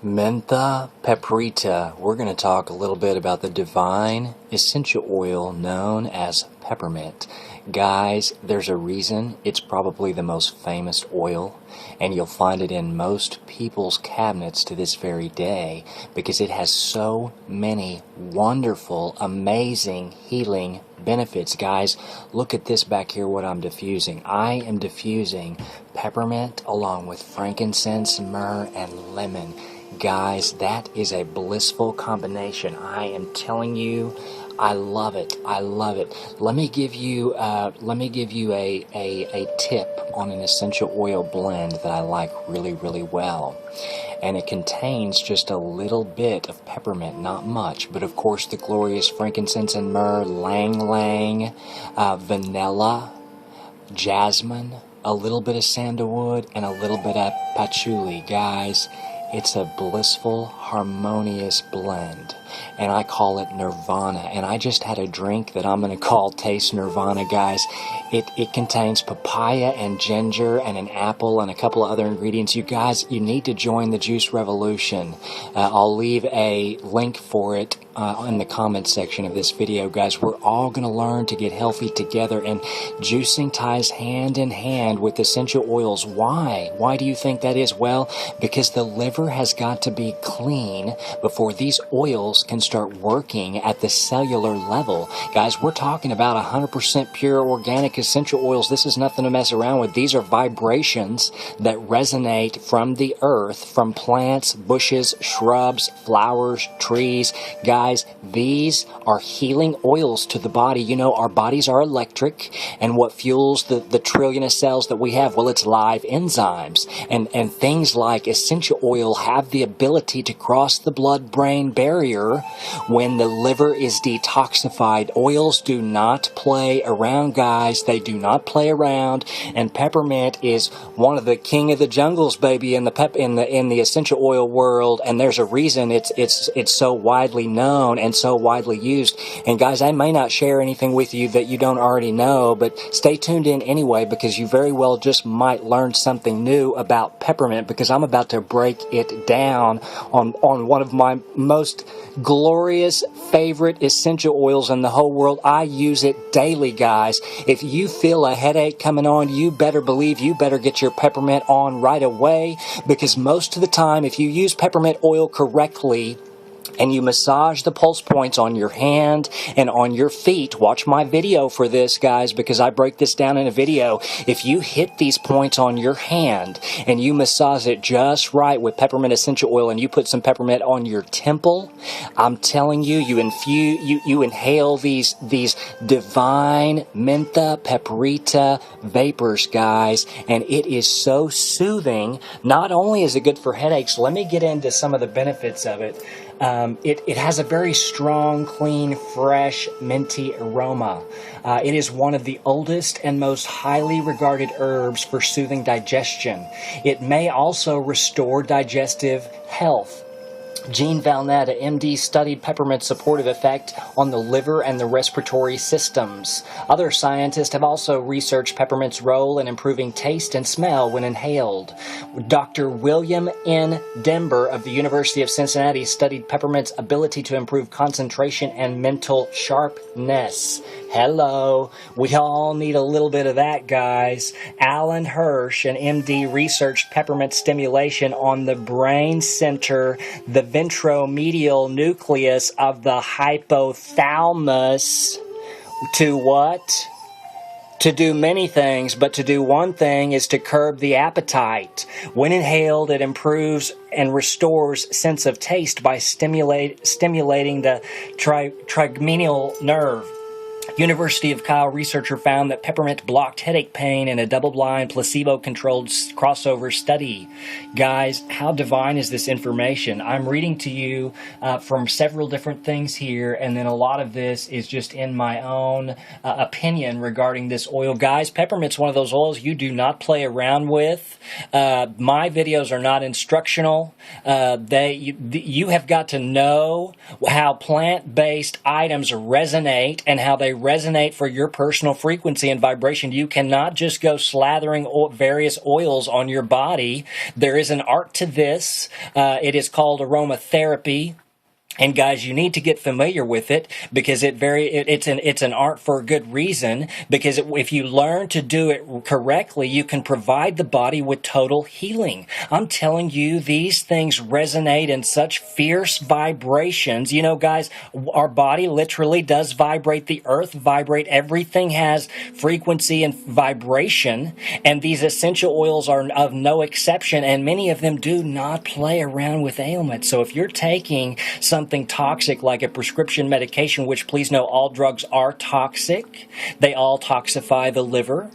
Mentha paprika. We're going to talk a little bit about the divine essential oil known as peppermint. Guys, there's a reason it's probably the most famous oil, and you'll find it in most people's cabinets to this very day because it has so many wonderful, amazing, healing benefits. Guys, look at this back here, what I'm diffusing. I am diffusing peppermint along with frankincense, myrrh, and lemon. Guys, that is a blissful combination. I am telling you, I love it. I love it. Let me give you a tip on an essential oil blend that I like really, really well. And it contains just a little bit of peppermint, not much, but of course the glorious frankincense and myrrh, lang lang, vanilla, jasmine, a little bit of sandalwood, and a little bit of patchouli. Guys, it's a blissful, harmonious blend, and I call it Nirvana. And I just had a drink that I'm going to call Taste Nirvana, guys. It contains papaya and ginger and an apple and a couple of other ingredients. You guys, you need to join the juice revolution. I'll leave a link for it in the comments section of this video. Guys, we're all going to learn to get healthy together, and juicing ties hand in hand with essential oils. Why? Why do you think that is? Well, because the liver has got to be clean before these oils can start working at the cellular level. Guys, we're talking about 100% pure organic essential oils. This is nothing to mess around with. These are vibrations that resonate from the earth, from plants, bushes, shrubs, flowers, trees. Guys, these are healing oils to the body. You know, our bodies are electric, and what fuels the trillion of cells that we have? Well, it's live enzymes. And things like essential oil have the ability to cross the blood-brain barrier when the liver is detoxified. Oils do not play around, guys. They do not play around. And peppermint is one of the king of the jungles, baby, in the essential oil world. And there's a reason it's so widely known and so widely used. And guys, I may not share anything with you that you don't already know, but stay tuned in anyway, because you very well just might learn something new about peppermint, because I'm about to break it down on one of my most glorious favorite essential oils in the whole world. I use it daily, guys. If you feel a headache coming on, you better believe you better get your peppermint on right away, because most of the time, if you use peppermint oil correctly, and you massage the pulse points on your hand and on your feet. Watch my video for this, guys, because I break this down in a video. If you hit these points on your hand and you massage it just right with peppermint essential oil, and you put some peppermint on your temple, I'm telling you, you inhale these divine mentha paprika vapors, guys, and it is so soothing. Not only is it good for headaches, let me get into some of the benefits of it. It has a very strong, clean, fresh, minty aroma. It is one of the oldest and most highly regarded herbs for soothing digestion. It may also restore digestive health. Jean Valnetta, MD, studied peppermint's supportive effect on the liver and the respiratory systems. Other scientists have also researched peppermint's role in improving taste and smell when inhaled. Dr. William N. Denber of the University of Cincinnati studied peppermint's ability to improve concentration and mental sharpness. Hello. We all need a little bit of that, guys. Alan Hirsch, an MD, researched peppermint stimulation on the brain center, the ventromedial nucleus of the hypothalamus. To what? To do many things, but to do one thing is to curb the appetite. When inhaled, it improves and restores sense of taste by stimulating the trigeminal nerve. University of Kyle researcher found that peppermint blocked headache pain in a double-blind, placebo-controlled crossover study. Guys, how divine is this information? I'm reading to you from several different things here, and then a lot of this is just in my own opinion regarding this oil. Guys, peppermint's one of those oils you do not play around with. My videos are not instructional. You have got to know how plant-based items resonate and how they resonate for your personal frequency and vibration. You cannot just go slathering various oils on your body. There is an art to this. It is called aromatherapy. And guys, you need to get familiar with it because it's an art for a good reason. Because if you learn to do it correctly, you can provide the body with total healing. I'm telling you, these things resonate in such fierce vibrations. You know, guys, our body literally does vibrate. The earth vibrate. Everything has frequency and vibration, and these essential oils are of no exception. And many of them do not play around with ailments. So if you're taking something toxic like a prescription medication, which please know all drugs are toxic. They all toxify the liver.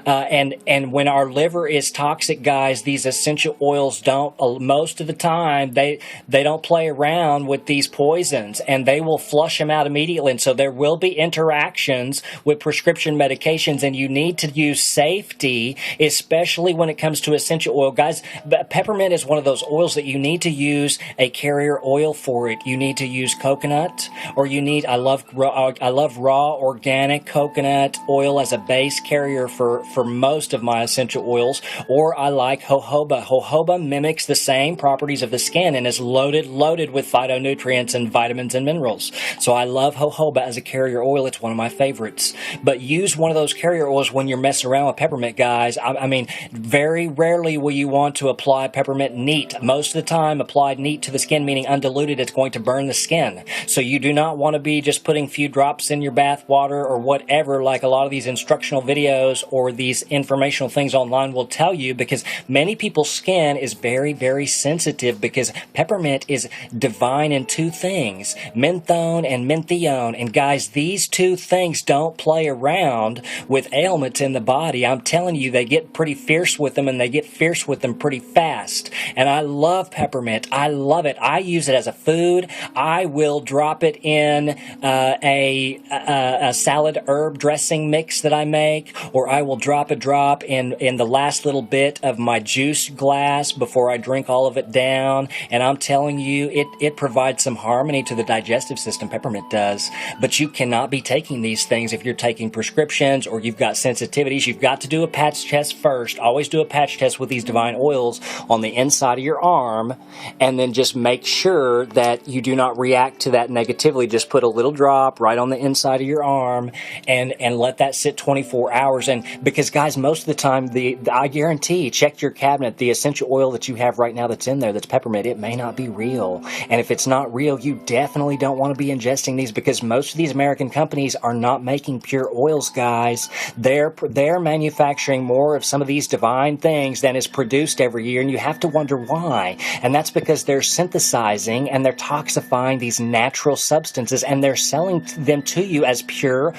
And when our liver is toxic, guys, these essential oils don't, most of the time, they don't play around with these poisons, and they will flush them out immediately. And so there will be interactions with prescription medications, and you need to use safety, especially when it comes to essential oil. Guys, peppermint is one of those oils that you need to use a carrier oil for it. You need to use coconut, or you need, I love raw organic coconut oil as a base carrier for most of my essential oils, or I like jojoba. Jojoba mimics the same properties of the skin and is loaded with phytonutrients and vitamins and minerals. So I love jojoba as a carrier oil. It's one of my favorites. But use one of those carrier oils when you're messing around with peppermint, guys. I mean, very rarely will you want to apply peppermint neat. Most of the time, applied neat to the skin, meaning undiluted, it's going to burn the skin. So you do not want to be just putting a few drops in your bath water or whatever, like a lot of these instructional videos or these informational things online will tell you, because many people's skin is very, very sensitive, because peppermint is divine in two things, menthone and menthione. And guys, these two things don't play around with ailments in the body. I'm telling you, they get pretty fierce with them, and they get fierce with them pretty fast. And I love peppermint. I love it. I use it as a food. I will drop it in a salad herb dressing mix that I make, or I will drop in the last little bit of my juice glass before I drink all of it down. And I'm telling you, it provides some harmony to the digestive system. Peppermint does. But you cannot be taking these things if you're taking prescriptions or you've got sensitivities. You've got to do a patch test first. Always do a patch test with these divine oils on the inside of your arm, and then just make sure that you do not react to that negatively. Just put a little drop right on the inside of your arm and let that sit 24 hours. And because, guys, most of the time, I guarantee, check your cabinet, the essential oil that you have right now that's in there, that's peppermint, it may not be real. And if it's not real, you definitely don't want to be ingesting these, because most of these American companies are not making pure oils, guys. They're manufacturing more of some of these divine things than is produced every year, and you have to wonder why. And that's because they're synthesizing and they're toxifying these natural substances, and they're selling them to you as pure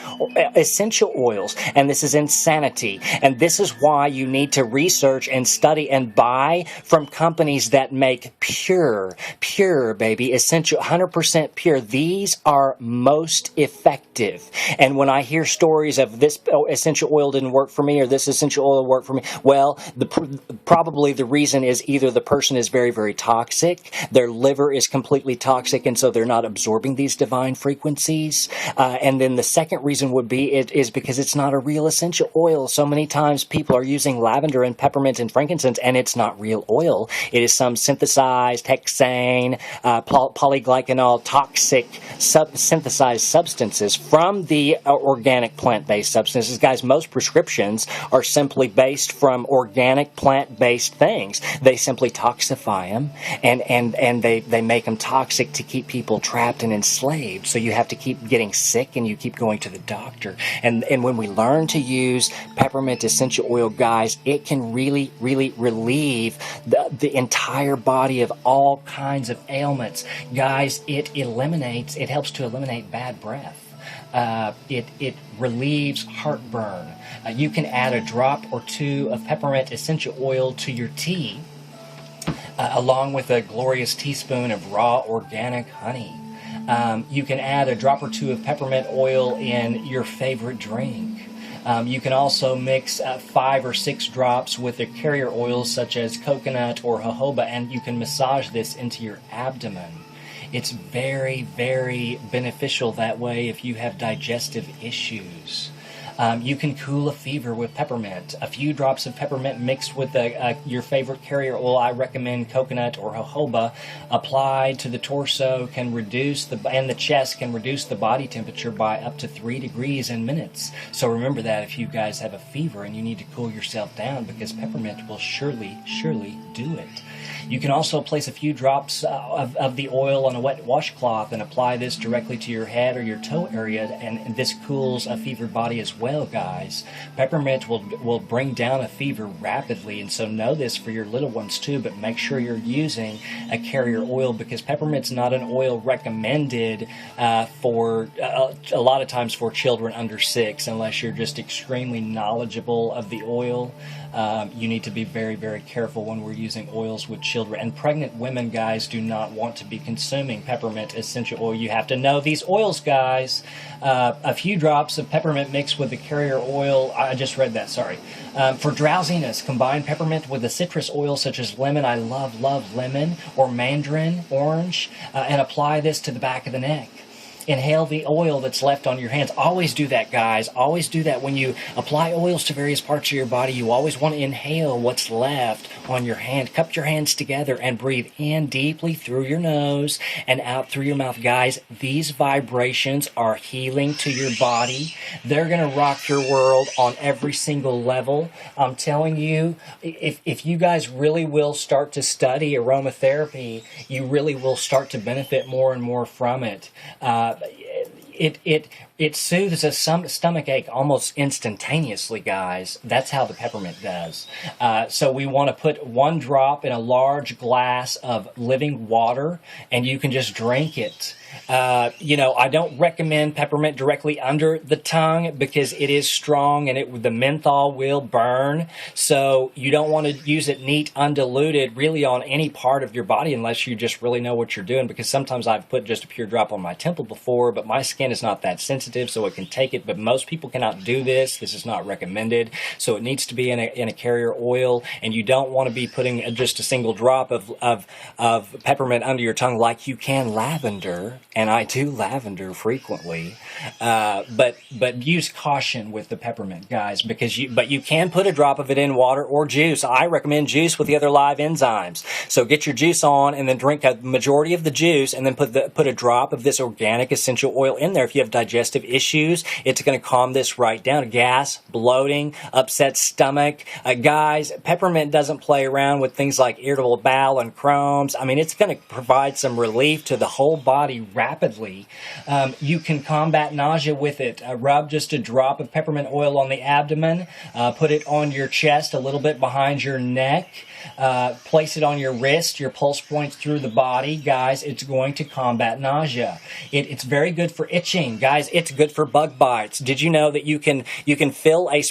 essential oils. And this is insanity. And this is why you need to research and study and buy from companies that make pure, baby, essential, 100% pure. These are most effective. And when I hear stories of this essential oil didn't work for me, or this essential oil worked for me, well, probably the reason is either the person is very, very toxic, their liver is completely toxic, and so they're not absorbing these divine frequencies. And then the second reason would be it is because it's not a real essential oil. So many times people are using lavender and peppermint and frankincense, and it's not real oil. It is some synthesized hexane, polyglycanol, toxic synthesized substances from the organic plant-based substances. Guys, most prescriptions are simply based from organic plant-based things. They simply toxify them, and they make them toxic to keep people trapped and enslaved. So you have to keep getting sick, and you keep going to the doctor. And when we learn to use peppermint essential oil, guys, it can really, really relieve the entire body of all kinds of ailments. Guys, it helps to eliminate bad breath. It relieves heartburn. You can add a drop or two of peppermint essential oil to your tea, along with a glorious teaspoon of raw organic honey. You can add a drop or two of peppermint oil in your favorite drink. You can also mix 5 or 6 drops with the carrier oils such as coconut or jojoba, and you can massage this into your abdomen. It's very, very beneficial that way if you have digestive issues. You can cool a fever with peppermint. A few drops of peppermint mixed with your favorite carrier oil, I recommend coconut or jojoba, applied to the torso can reduce and the chest can reduce the body temperature by up to 3 degrees in minutes. So remember that if you guys have a fever and you need to cool yourself down, because peppermint will surely do it. You can also place a few drops of the oil on a wet washcloth and apply this directly to your head or your toe area, and this cools a fevered body as well, guys. Peppermint will bring down a fever rapidly, and so know this for your little ones too, but make sure you're using a carrier oil, because peppermint's not an oil recommended for a lot of times for children under 6, unless you're just extremely knowledgeable of the oil. You need to be very, very careful when we're using oils with children. And pregnant women, guys, do not want to be consuming peppermint essential oil. You have to know these oils, guys. A few drops of peppermint mixed with the carrier oil. I just read that, sorry. For drowsiness, combine peppermint with a citrus oil such as lemon. I love lemon, or mandarin orange, and apply this to the back of the neck. Inhale the oil that's left on your hands. Always do that, guys. Always do that. When you apply oils to various parts of your body, you always want to inhale what's left on your hand. Cup your hands together and breathe in deeply through your nose and out through your mouth. Guys, these vibrations are healing to your body. They're going to rock your world on every single level. I'm telling you, if you guys really will start to study aromatherapy, you really will start to benefit more and more from it. It soothes a stomach ache almost instantaneously, guys. That's how the peppermint does. So we want to put 1 drop in a large glass of living water, and you can just drink it. I don't recommend peppermint directly under the tongue because it is strong and the menthol will burn. So you don't want to use it neat, undiluted, really on any part of your body unless you just really know what you're doing. Because sometimes I've put just a pure drop on my temple before, but my skin is not that sensitive, so it can take it. But most people cannot do this. This is not recommended. So it needs to be in a carrier oil, and you don't want to be putting just a single drop of peppermint under your tongue like you can lavender. And I do lavender frequently, but use caution with the peppermint, guys, because you can put a drop of it in water or juice. I recommend juice with the other live enzymes. So get your juice on and then drink a majority of the juice, and then put a drop of this organic essential oil in there. If you have digestive issues, it's going to calm this right down. Gas, bloating, upset stomach. Guys, peppermint doesn't play around with things like irritable bowel and Crohn's. I mean, it's going to provide some relief to the whole body rapidly. You can combat nausea with it. Rub just a drop of peppermint oil on the abdomen. Put it on your chest, a little bit behind your neck. Place it on your wrist, your pulse points through the body. Guys, it's going to combat nausea. It's very good for itching. Guys, it's good for bug bites. Did you know that you can fill a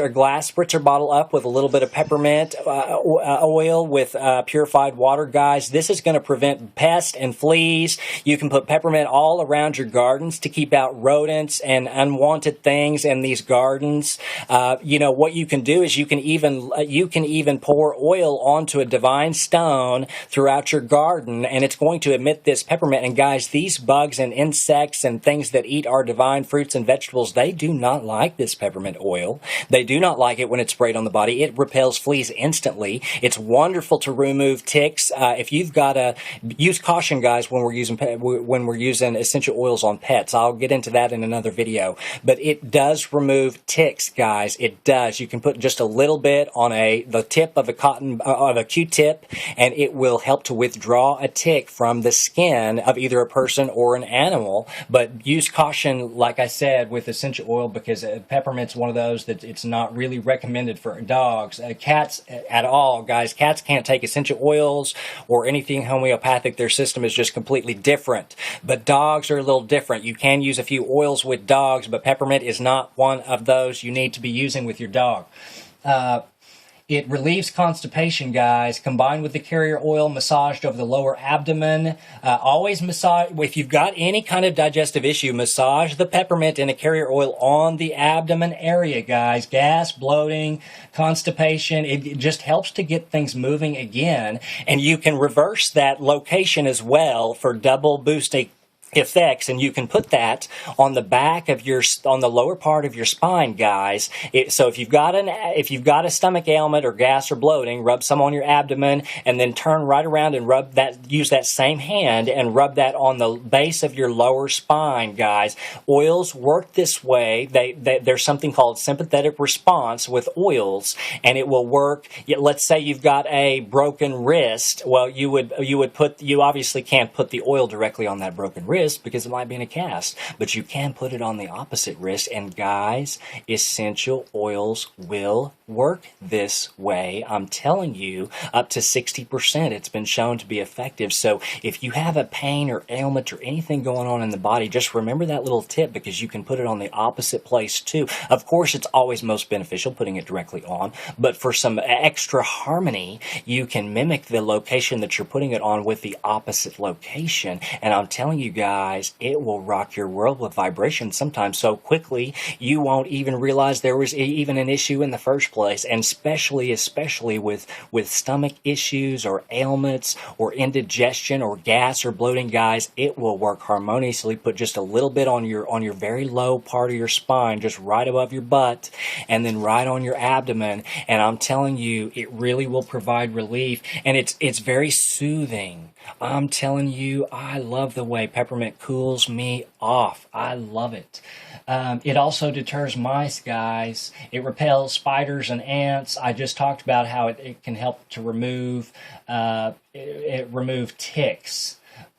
glass spritzer bottle up with a little bit of peppermint oil with purified water? Guys, this is going to prevent pests and fleas. You can put peppermint all around your gardens to keep out rodents and unwanted things in these gardens. What you can do is you can even pour oil onto a divine stone throughout your garden, and it's going to emit this peppermint. And guys, these bugs and insects and things that eat our divine fruits and vegetables, they do not like this peppermint oil. They do not like it when it's sprayed on the body. It repels fleas instantly. It's wonderful to remove ticks. If you've got to use caution, guys, when we're using essential oils on pets. I'll get into that in another video. But it does remove ticks, guys. It does. You can put just a little bit on the tip of a Q-tip, and it will help to withdraw a tick from the skin of either a person or an animal. But use caution, like I said, with essential oil, because peppermint's one of those that it's not really recommended for dogs. Cats at all, guys. Cats can't take essential oils or anything homeopathic. Their system is just completely different. But dogs are a little different. You can use a few oils with dogs, but peppermint is not one of those you need to be using with your dog. It relieves constipation, guys, combined with the carrier oil massaged over the lower abdomen. Always massage, if you've got any kind of digestive issue, massage the peppermint and the carrier oil on the abdomen area, guys. Gas, bloating, constipation. It just helps to get things moving again. And you can reverse that location as well for double boosting effects, and you can put that on the back of on the lower part of your spine, guys. So if you've got a stomach ailment or gas or bloating, rub some on your abdomen and then turn right around and use that same hand and rub that on the base of your lower spine, guys. Oils work this way. There's something called sympathetic response with oils, and it will work. Let's say you've got a broken wrist. Well, you obviously can't put the oil directly on that broken wrist because it might be in a cast, but you can put it on the opposite wrist. And guys, essential oils will work this way. I'm telling you, up to 60%. It's been shown to be effective. So if you have a pain or ailment or anything going on in the body, just remember that little tip, because you can put it on the opposite place too. Of course, it's always most beneficial putting it directly on, but for some extra harmony, you can mimic the location that you're putting it on with the opposite location. And I'm telling you guys, it will rock your world with vibration sometimes so quickly you won't even realize there was even an issue in the first place. And especially with stomach issues or ailments or indigestion or gas or bloating, guys, it will work harmoniously. Put just a little bit on your very low part of your spine, just right above your butt, and then right on your abdomen. And I'm telling you, it really will provide relief, and it's very soothing. I'm telling you, I love the way peppermint cools me off. I love it. It also deters mice, guys. It repels spiders and ants. I just talked about how it can help to remove ticks.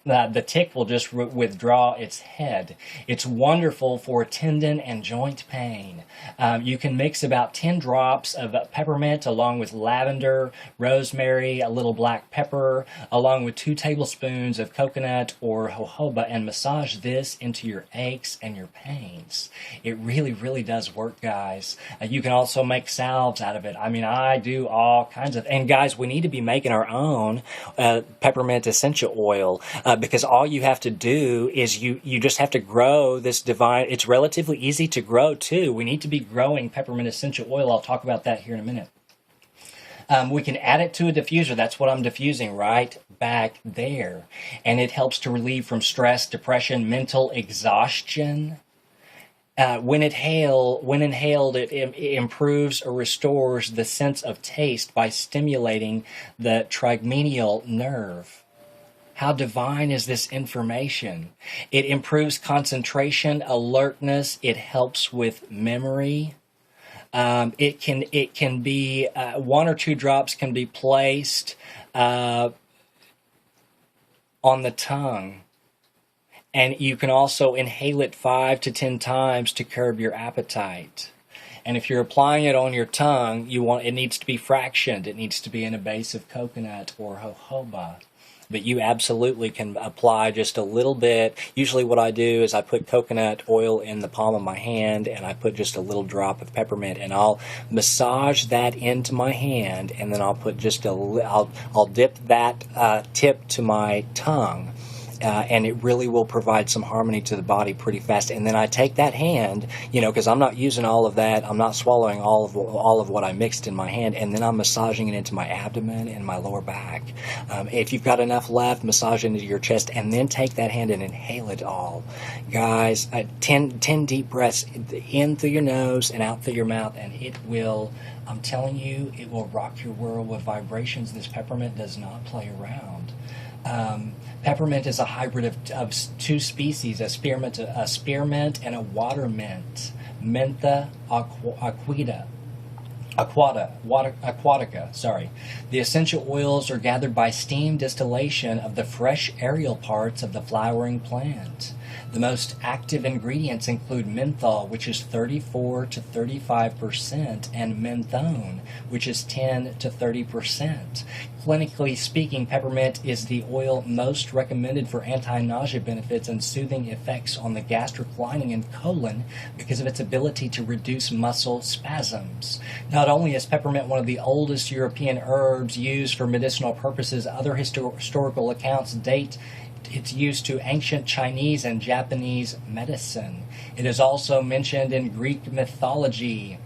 The tick will just withdraw its head. It's wonderful for tendon and joint pain. You can mix about 10 drops of peppermint along with lavender, rosemary, a little black pepper, along with 2 tablespoons of coconut or jojoba, and massage this into your aches and your pains. It really, really does work, guys. You can also make salves out of it. I mean, I do all kinds of... And guys, we need to be making our own peppermint essential oil. Because all you have to do is you just have to grow this divine. It's relatively easy to grow too. We need to be growing peppermint essential oil. I'll talk about that here in a minute. We can add it to a diffuser. That's what I'm diffusing right back there. And it helps to relieve from stress, depression, mental exhaustion. When inhaled, it improves or restores the sense of taste by stimulating the trigeminal nerve. How divine is this information? It improves concentration, alertness. It helps with memory. It can be 1 or 2 drops can be placed on the tongue, and you can also inhale it 5 to 10 times to curb your appetite. And if you're applying it on your tongue, it needs to be fractioned. It needs to be in a base of coconut or jojoba. But you absolutely can apply just a little bit. Usually what I do is I put coconut oil in the palm of my hand, and I put just a little drop of peppermint, and I'll massage that into my hand, and then I'll put just I'll dip that tip to my tongue. And it really will provide some harmony to the body pretty fast. And then I take that hand, because I'm not using all of that. I'm not swallowing all of what I mixed in my hand, and then I'm massaging it into my abdomen and my lower back. If you've got enough left, massage it into your chest, and then take that hand and inhale it all. Guys, 10 deep breaths in through your nose and out through your mouth, and it will, I'm telling you, it will rock your world with vibrations. This peppermint does not play around. Peppermint is a hybrid of 2 species, a spearmint and a water mint, Mentha aquatica. Sorry. The essential oils are gathered by steam distillation of the fresh aerial parts of the flowering plant. The most active ingredients include menthol, which is 34 to 35%, and menthone, which is 10 to 30%. Clinically speaking, peppermint is the oil most recommended for anti-nausea benefits and soothing effects on the gastric lining and colon because of its ability to reduce muscle spasms. Not only is peppermint one of the oldest European herbs used for medicinal purposes, other historical accounts date its use to ancient Chinese and Japanese medicine. It is also mentioned in Greek mythology.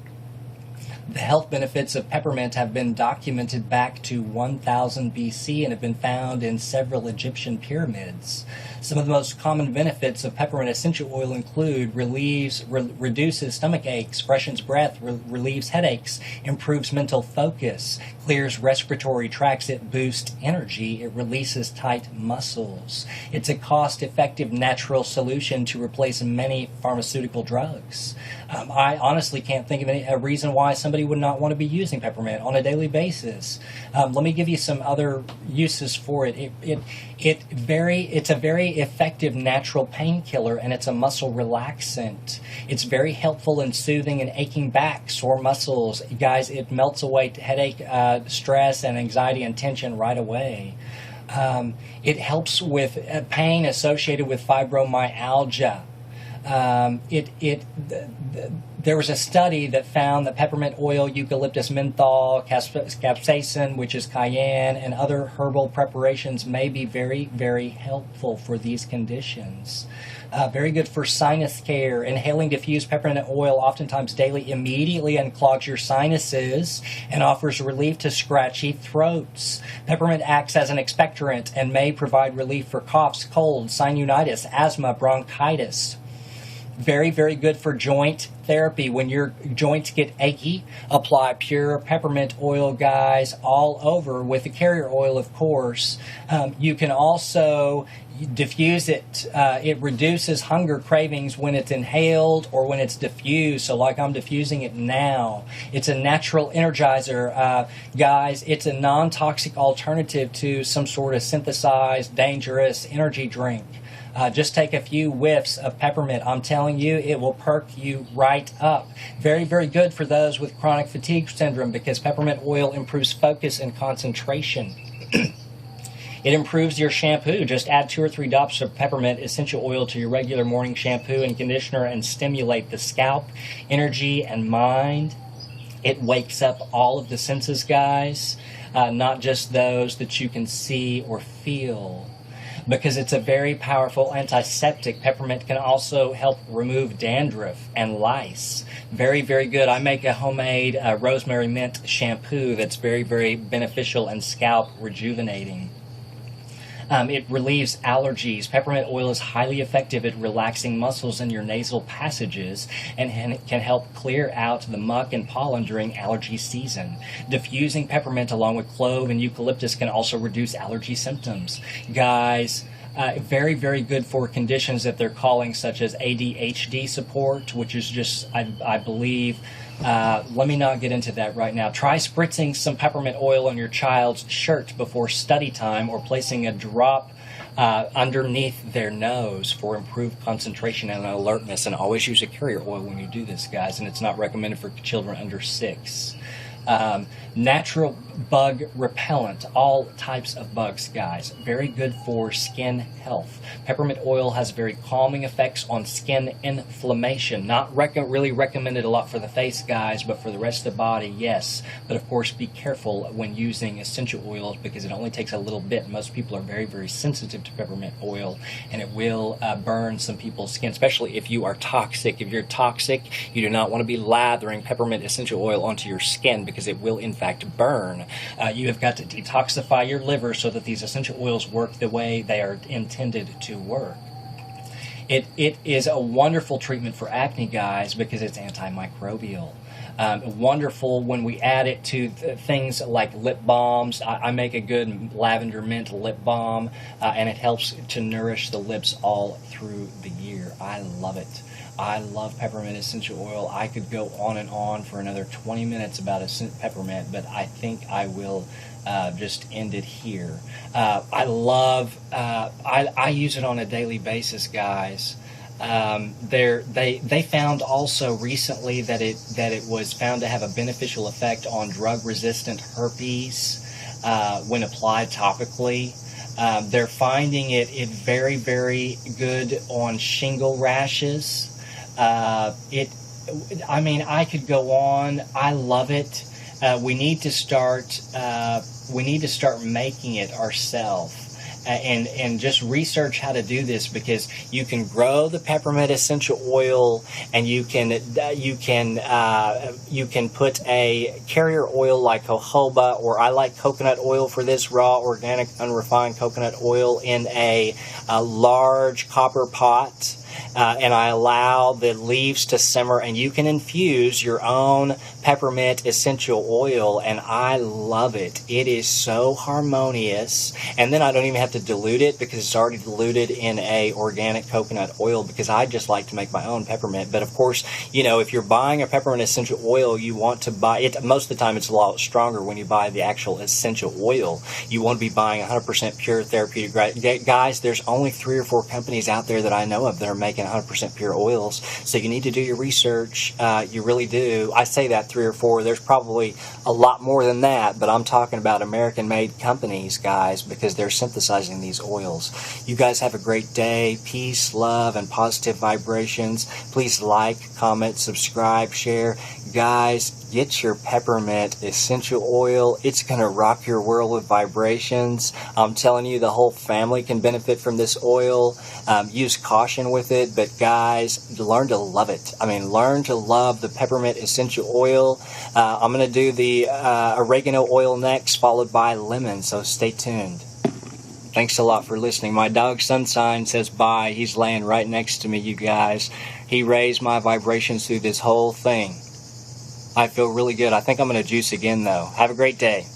The health benefits of peppermint have been documented back to 1000 BC and have been found in several Egyptian pyramids. Some of the most common benefits of peppermint essential oil include reduces stomach aches, freshens breath, relieves headaches, improves mental focus, clears respiratory tracts, it boosts energy, it releases tight muscles. It's a cost-effective natural solution to replace many pharmaceutical drugs. I honestly can't think of a reason why somebody would not want to be using peppermint on a daily basis. Let me give you some other uses for it. It's a very effective natural painkiller, and it's a muscle relaxant. It's very helpful in soothing and aching back, sore muscles. Guys, it melts away headache, stress, and anxiety and tension right away. It helps with pain associated with fibromyalgia. There was a study that found that peppermint oil, eucalyptus menthol, capsaicin, which is cayenne, and other herbal preparations may be very, very helpful for these conditions. Very good for sinus care. Inhaling diffused peppermint oil, oftentimes daily, immediately unclogs your sinuses and offers relief to scratchy throats. Peppermint acts as an expectorant and may provide relief for coughs, colds, sinusitis, asthma, bronchitis. Very, very good for joint therapy. When your joints get achy, apply pure peppermint oil, guys, all over with the carrier oil, of course. You can also diffuse it. It reduces hunger cravings when it's inhaled or when it's diffused. So like I'm diffusing it now. It's a natural energizer. Guys, it's a non-toxic alternative to some sort of synthesized, dangerous energy drink. Just take a few whiffs of peppermint. I'm telling you, it will perk you right up. Very, very good for those with chronic fatigue syndrome because peppermint oil improves focus and concentration. It improves your shampoo. Just add 2 or 3 drops of peppermint essential oil to your regular morning shampoo and conditioner and stimulate the scalp, energy, and mind. It wakes up all of the senses, guys, not just those that you can see or feel. Because it's a very powerful antiseptic. Peppermint can also help remove dandruff and lice. Very, very good. I make a homemade rosemary mint shampoo that's very, very beneficial and scalp rejuvenating. It relieves allergies. Peppermint oil is highly effective at relaxing muscles in your nasal passages and can help clear out the muck and pollen during allergy season. Diffusing peppermint along with clove and eucalyptus can also reduce allergy symptoms. Guys, very, very good for conditions that they're calling such as ADHD support, which is just, I believe, let me not get into that right now. Try spritzing some peppermint oil on your child's shirt before study time or placing a drop underneath their nose for improved concentration and alertness. And always use a carrier oil when you do this, guys, and it's not recommended for children under 6. Natural bug repellent, all types of bugs, guys. Very good for skin health. Peppermint oil has very calming effects on skin inflammation. Not really recommended a lot for the face, guys, but for the rest of the body, yes. But of course, be careful when using essential oils because it only takes a little bit. Most people are very, very sensitive to peppermint oil, and it will burn some people's skin, especially if you are toxic. If you're toxic, you do not want to be lathering peppermint essential oil onto your skin because it will, in fact, burn. You have got to detoxify your liver so that these essential oils work the way they are intended to work. It is a wonderful treatment for acne, guys, because it's antimicrobial. Wonderful when we add it to things like lip balms. I make a good lavender mint lip balm, and it helps to nourish the lips all through the year. I love it. I love peppermint essential oil. I could go on and on for another 20 minutes about peppermint, but I think I will just end it here. I use it on a daily basis, guys. They found also recently that it was found to have a beneficial effect on drug-resistant herpes. when applied topically. They're finding it very, very good on shingle rashes. I mean, I could go on. I love it. We need to start. We need to start making it ourselves. And just research how to do this, because you can grow the peppermint essential oil, and you can put a carrier oil like jojoba, or I like coconut oil for this, raw organic unrefined coconut oil, in a large copper pot. And I allow the leaves to simmer, and you can infuse your own peppermint essential oil, and I love it. It is so harmonious, and then I don't even have to dilute it because it's already diluted in a organic coconut oil, because I just like to make my own peppermint. But of course, you know, if you're buying a peppermint essential oil, you want to buy it. Most of the time it's a lot stronger when you buy the actual essential oil. You want to be buying 100% pure therapeutic grade. Guys, there's only 3 or 4 companies out there that I know of that are making 100% pure oils, so you need to do your research. You really do. I say that 3 or 4. There's probably a lot more than that, but I'm talking about American-made companies, guys, because they're synthesizing these oils. You guys have a great day. Peace, love, and positive vibrations. Please like, comment, subscribe, share. Guys, get your peppermint essential oil. It's going to rock your world with vibrations. I'm telling you, the whole family can benefit from this oil. Use caution with it, but guys, learn to love it. I mean, learn to love the peppermint essential oil. I'm going to do the oregano oil next, followed by lemon, so stay tuned. Thanks a lot for listening. My dog Sunshine says bye. He's laying right next to me, you guys. He raised my vibrations through this whole thing. I feel really good. I think I'm going to juice again, though. Have a great day.